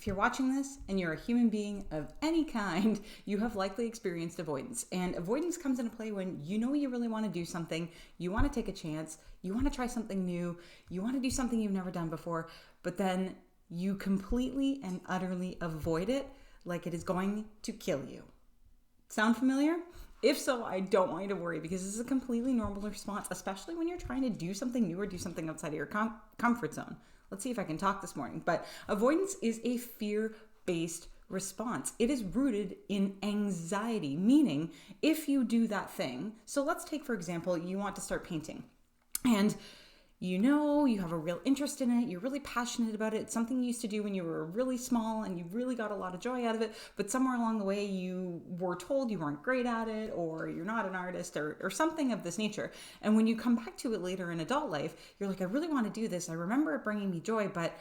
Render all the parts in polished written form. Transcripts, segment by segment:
If you're watching this and you're a human being of any kind, you have likely experienced avoidance. And avoidance comes into play when you know you really want to do something, you want to take a chance, you want to try something new, you want to do something you've never done before, but then you completely and utterly avoid it like it is going to kill you. Sound familiar? If so, I don't want you to worry, because this is a completely normal response, especially when you're trying to do something new or do something outside of your comfort zone. Let's see if I can talk this morning. But avoidance is a fear-based response. It is rooted in anxiety, meaning if you do that thing. So let's take, for example, you want to start painting, and you have a real interest in it. You're really passionate about it. It's something you used to do when you were really small and you really got a lot of joy out of it. But somewhere along the way, you were told you weren't great at it, or you're not an artist, or something of this nature. And when you come back to it later in adult life, you're like, I really want to do this. I remember it bringing me joy, but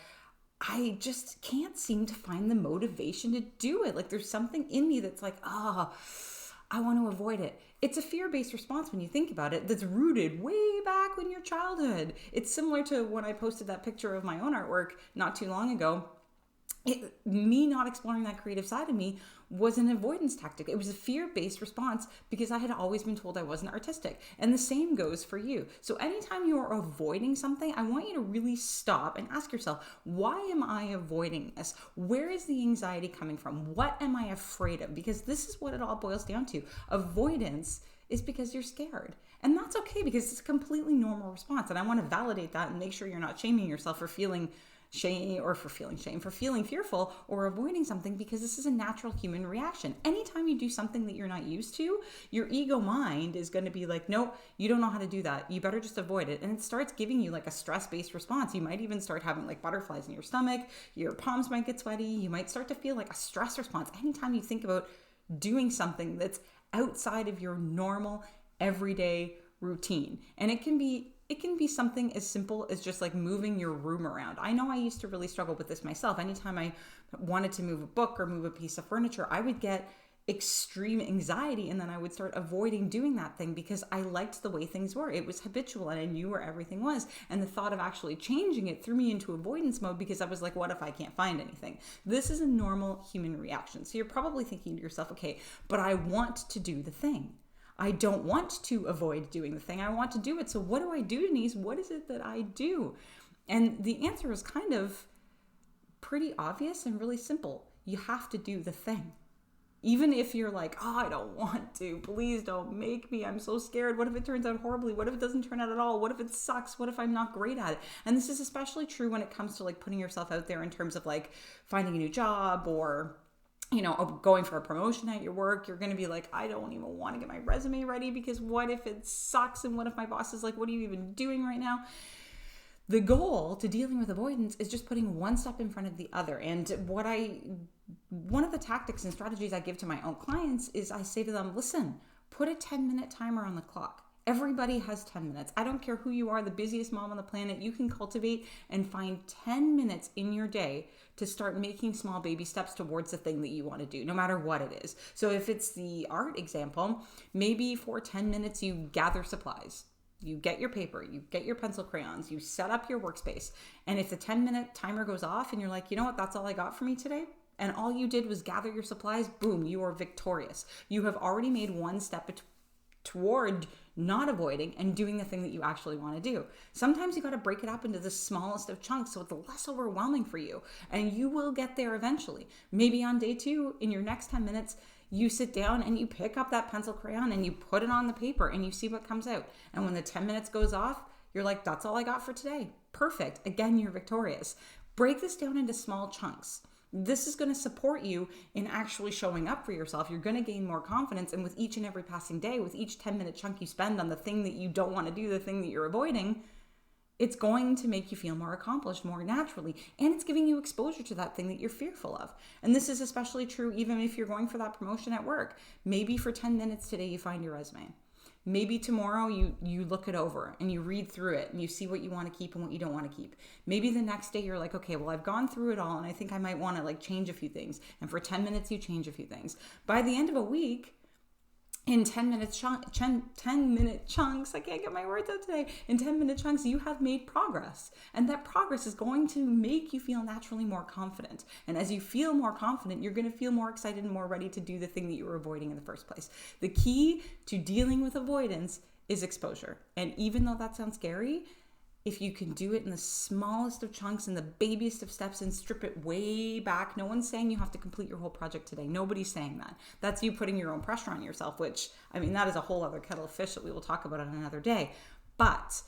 I just can't seem to find the motivation to do it. Like there's something in me that's like, I want to avoid it. It's a fear-based response when you think about it, that's rooted way back in your childhood. It's similar to when I posted that picture of my own artwork not too long ago. Me not exploring that creative side of me was an avoidance tactic. It was a fear-based response because I had always been told I wasn't artistic. And the same goes for you. So anytime you are avoiding something, I want you to really stop and ask yourself, why am I avoiding this? Where is the anxiety coming from? What am I afraid of? Because this is what it all boils down to. Avoidance is because you're scared. And that's okay, because it's a completely normal response. And I want to validate that and make sure you're not shaming yourself for feeling shame, or for feeling fearful or avoiding something, because this is a natural human reaction. Anytime you do something that you're not used to, your ego mind is going to be like, nope, you don't know how to do that. You better just avoid it. And it starts giving you like a stress-based response. You might even start having like butterflies in your stomach. Your palms might get sweaty. You might start to feel like a stress response anytime you think about doing something that's outside of your normal everyday routine. And it can be something as simple as just like moving your room around. I know I used to really struggle with this myself. Anytime I wanted to move a book or move a piece of furniture, I would get extreme anxiety, and then I would start avoiding doing that thing because I liked the way things were. It was habitual and I knew where everything was. And the thought of actually changing it threw me into avoidance mode, because I was like, what if I can't find anything? This is a normal human reaction. So you're probably thinking to yourself, okay, but I want to do the thing. I don't want to avoid doing the thing. I want to do it. So what do I do, Denise? What is it that I do? And the answer is kind of pretty obvious and really simple. You have to do the thing. Even if you're like, I don't want to, please don't make me. I'm so scared. What if it turns out horribly? What if it doesn't turn out at all? What if it sucks? What if I'm not great at it? And this is especially true when it comes to like putting yourself out there in terms of like finding a new job, or going for a promotion at your work. You're going to be like, I don't even want to get my resume ready, because what if it sucks? And what if my boss is like, what are you even doing right now? The goal to dealing with avoidance is just putting one step in front of the other. And one of the tactics and strategies I give to my own clients is I say to them, listen, put a 10-minute timer on the clock. Everybody has 10 minutes. I don't care who you are, the busiest mom on the planet, you can cultivate and find 10 minutes in your day to start making small baby steps towards the thing that you want to do, no matter what it is. So if it's the art example, maybe for 10 minutes you gather supplies. You get your paper, you get your pencil crayons, you set up your workspace. And if the 10-minute timer goes off and you're like, you know what, that's all I got for me today, and all you did was gather your supplies, boom, you are victorious. You have already made one step toward not avoiding and doing the thing that you actually want to do. Sometimes you got to break it up into the smallest of chunks so it's less overwhelming for you, and you will get there eventually. Maybe on day 2, in your next 10 minutes, you sit down and you pick up that pencil crayon and you put it on the paper and you see what comes out. And when the 10 minutes goes off, you're like, that's all I got for today. Perfect. Again, you're victorious. Break this down into small chunks. This is going to support you in actually showing up for yourself. You're going to gain more confidence. And with each and every passing day, with each 10-minute chunk you spend on the thing that you don't want to do, the thing that you're avoiding, it's going to make you feel more accomplished more naturally. And it's giving you exposure to that thing that you're fearful of. And this is especially true even if you're going for that promotion at work. Maybe for 10 minutes today, you find your resume. Maybe tomorrow you look it over and you read through it and you see what you want to keep and what you don't want to keep. Maybe the next day you're like, okay, well, I've gone through it all and I think I might want to like change a few things. And for 10 minutes, you change a few things. By the end of a week, in 10-minute chunks, I can't get my words out today. In 10-minute chunks, you have made progress. And that progress is going to make you feel naturally more confident. And as you feel more confident, you're going to feel more excited and more ready to do the thing that you were avoiding in the first place. The key to dealing with avoidance is exposure. And even though that sounds scary, if you can do it in the smallest of chunks and the babiest of steps and strip it way back, no one's saying you have to complete your whole project today. Nobody's saying that. That's you putting your own pressure on yourself, which, I mean, that is a whole other kettle of fish that we will talk about on another day. But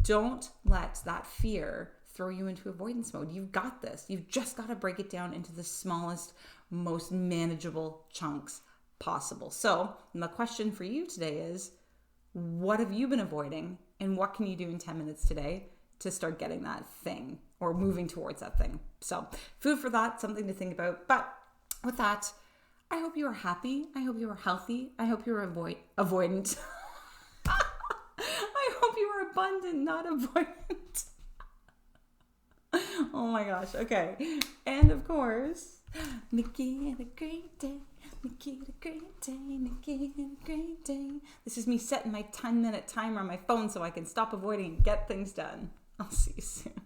don't let that fear throw you into avoidance mode. You've got this. You've just got to break it down into the smallest, most manageable chunks possible. So the question for you today is, what have you been avoiding? And what can you do in 10 minutes today to start getting that thing or moving towards that thing? So food for thought, something to think about. But with that, I hope you are happy. I hope you are healthy. I hope you're avoidant. I hope you are abundant, not avoidant. Oh my gosh. Okay. And of course, make it a great day. Make it a great day, make it a great day. This is me setting my 10-minute timer on my phone so I can stop avoiding and get things done. I'll see you soon.